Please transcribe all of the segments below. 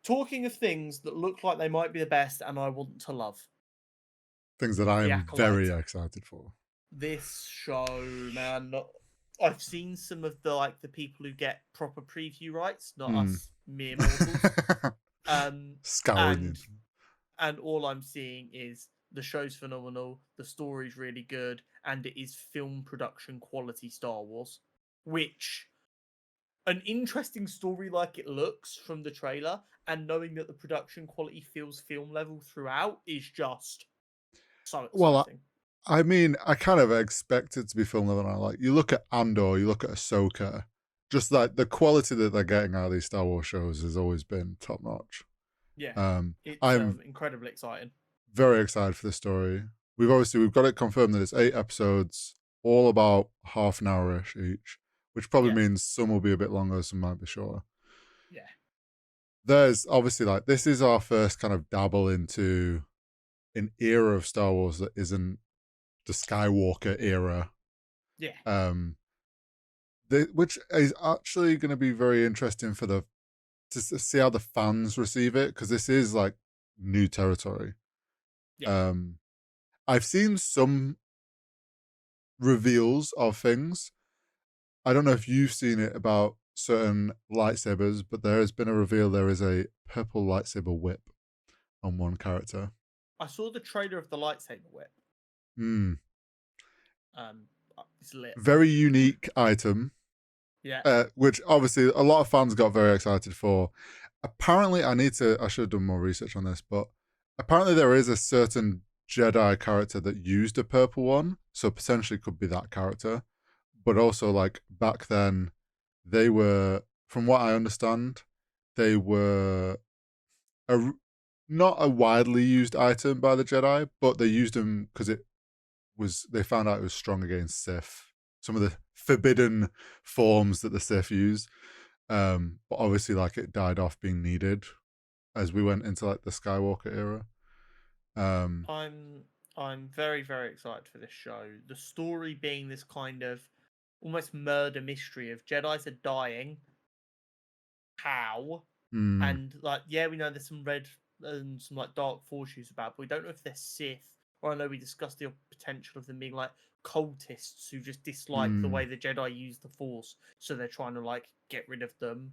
talking of things that look like they might be the best and I want to love. Things that I The am very Acolyte. excited for. This show, man. I've seen some of the people who get proper preview rights, not Mm. us mere mortals. Scouring And it. all I'm seeing is the show's phenomenal, the story's really good, and it is film production quality Star Wars. Which an interesting story like it looks from the trailer, and knowing that the production quality feels film level throughout is just so Well, exciting. I mean, I kind of expect it to be film level now. Like, you look at Andor, you look at Ahsoka, just like the quality that they're getting out of these Star Wars shows has always been top notch. Yeah, it's I'm incredibly exciting. very excited for the story. We've got it confirmed that it's 8 episodes, all about half an hour-ish each, which probably Yeah, means some will be a bit longer, some might be shorter. yeah, There's obviously like this is our first kind of dabble into an era of Star Wars that isn't the Skywalker era. yeah. Um, which is actually going to be very interesting for the to see how the fans receive it, because this is like new territory. Yeah. Um, I've seen some reveals of things. I don't know if you've seen it about certain lightsabers, but there has been a reveal. There is a purple lightsaber whip on one character. I saw the trailer of the lightsaber whip. Mm. Um, it's lit. Very unique item, Yeah, which obviously a lot of fans got very excited for. Apparently, I should have done more research on this, but apparently there is a certain Jedi character that used a purple one, so potentially could be that character. But also, like, back then, they were, from what I understand, they were a, not a widely used item by the Jedi, but they used them because they found out it was strong against Sith. Some of the forbidden forms that the Sith use. But obviously, like, it died off being needed as we went into like the Skywalker era. Um, I'm very very excited for this show. The story being this kind of almost murder mystery of Jedi's are dying. How? mm, And yeah, we know there's some red and some dark force use about, but we don't know if they're Sith. Or I know we discussed the potential of them being cultists who just dislike the mm, way the Jedi use the Force, so they're trying to get rid of them.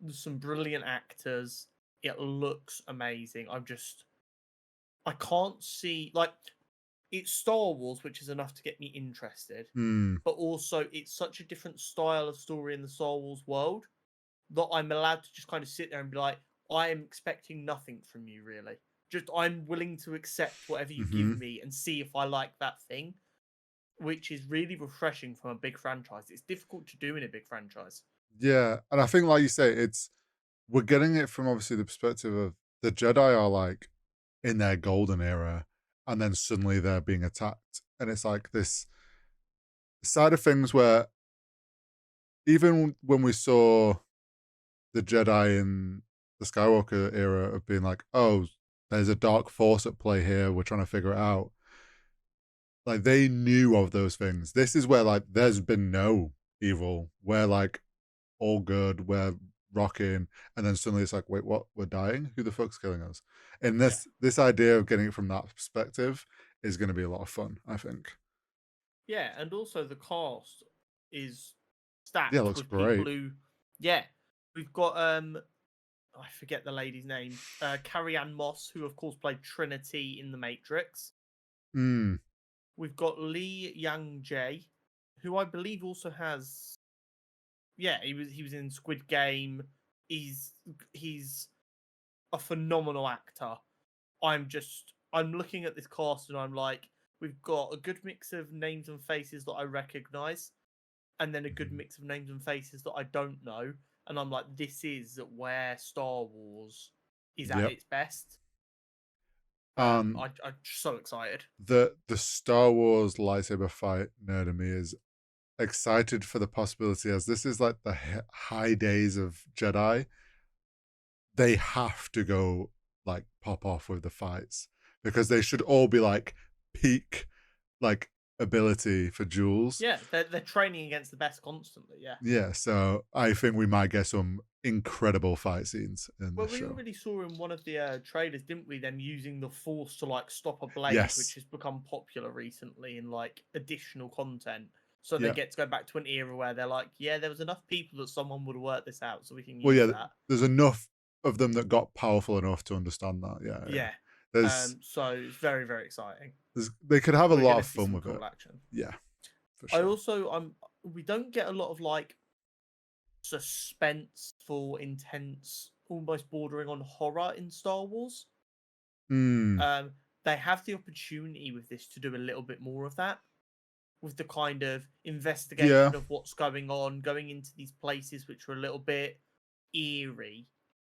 There's some brilliant actors. It looks amazing. I can't see it's Star Wars, which is enough to get me interested, mm, but also it's such a different style of story in the Star Wars world that I'm allowed to just kind of sit there and be like, I am expecting nothing from you, really. Just I'm willing to accept whatever you mm-hmm. give me and see if I like that thing, which is really refreshing from a big franchise. It's difficult to do in a big franchise. Yeah, and I think, like you say, we're getting it from obviously the perspective of the Jedi are like in their golden era, and then suddenly they're being attacked, and it's like this side of things where even when we saw the Jedi in the Skywalker era of being like, oh, there's a dark force at play here, we're trying to figure it out. Like, they knew of those things. This is where like there's been no evil. We're like all good, we're rocking, and then suddenly it's like, wait, what? We're dying? Who the fuck's killing us? And Yeah. this idea of getting it from that perspective is going to be a lot of fun, I think. Yeah, and also the cast is Yeah, it stacked looks with people great. who yeah. We've got I forget the lady's name. Carrie Ann Moss, who of course played Trinity in The Matrix. Mm, We've got Lee Yang Jae, who I believe also has he was in Squid Game. He's a phenomenal actor. I'm looking at this cast and I'm like, we've got a good mix of names and faces that I recognize, and then a good mhm. mix of names and faces that I don't know. And I'm like, this is where Star Wars is at Yep. its best. Um, I'm so excited. the Star Wars lightsaber fight nerd in me is excited for the possibility, as this is like the high days of Jedi. They have to go like pop off with the fights, because they should all be like peak, like ability for duels. Yeah, they're training against the best constantly. Yeah. Yeah, so I think we might get some incredible fight scenes in Well, this we show. already saw in one of the trailers, didn't we? Them using the Force to like stop a blade, Yes. which has become popular recently in like additional content. So they Yeah. get to go back to an era where they're like, yeah, there was enough people that someone would work this out, so we can use Well, yeah, that. there's enough of them that got powerful enough to understand that. Yeah, Yeah. There's, So it's very, very exciting. they could have a We're lot gonna of see fun some with cool it. action. Yeah, for I sure. also we don't get a lot of like suspenseful, intense, almost bordering on horror in Star Wars. They have the opportunity with this to do a little bit more of that, with the kind of investigation of what's going on, going into these places which are a little bit eerie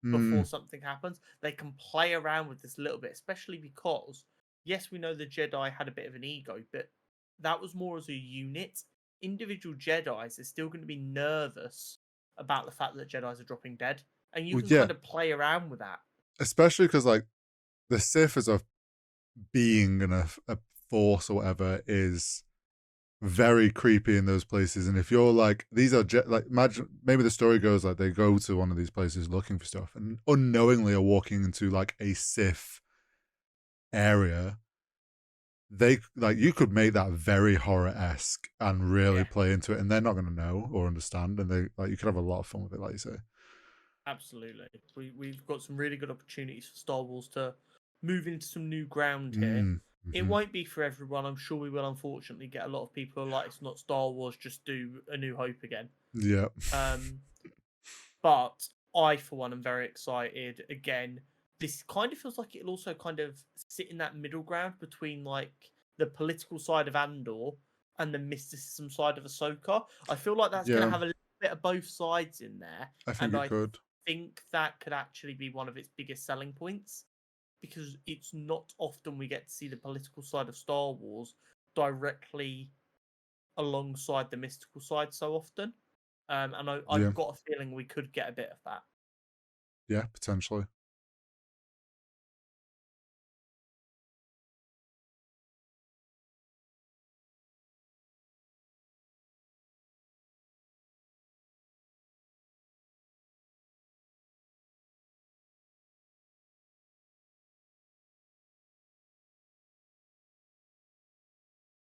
before something happens. They can play around with this a little bit, especially because, yes, we know the Jedi had a bit of an ego, but that was more as a unit. Individual Jedis are still going to be nervous about the fact that Jedis are dropping dead, and you Well, can yeah. kind of play around with that. Especially because, like, the Sith as a being and a force or whatever is very creepy in those places. And if you're like, these are like, imagine maybe the story goes like they go to one of these places looking for stuff and unknowingly are walking into like a Sith area. They like, you could make that very horror-esque and really play into it, and they're not going to know or understand, and they like, you could have a lot of fun with it, like you say. Absolutely. We've got some really good opportunities for Star Wars to move into some new ground here. It won't be for everyone. I'm sure we will unfortunately get a lot of people who are like, it's not Star Wars, just do A New Hope again. Yeah. But I, for one, am very excited. Again, this kind of feels like it'll also kind of sit in that middle ground between like the political side of Andor and the mysticism side of Ahsoka. I feel like that's going to have a little bit of both sides in there. I think it could. Think that could actually be one of its biggest selling points, because it's not often we get to see the political side of Star Wars directly alongside the mystical side so often. And I've got a feeling we could get a bit of that. Yeah, potentially.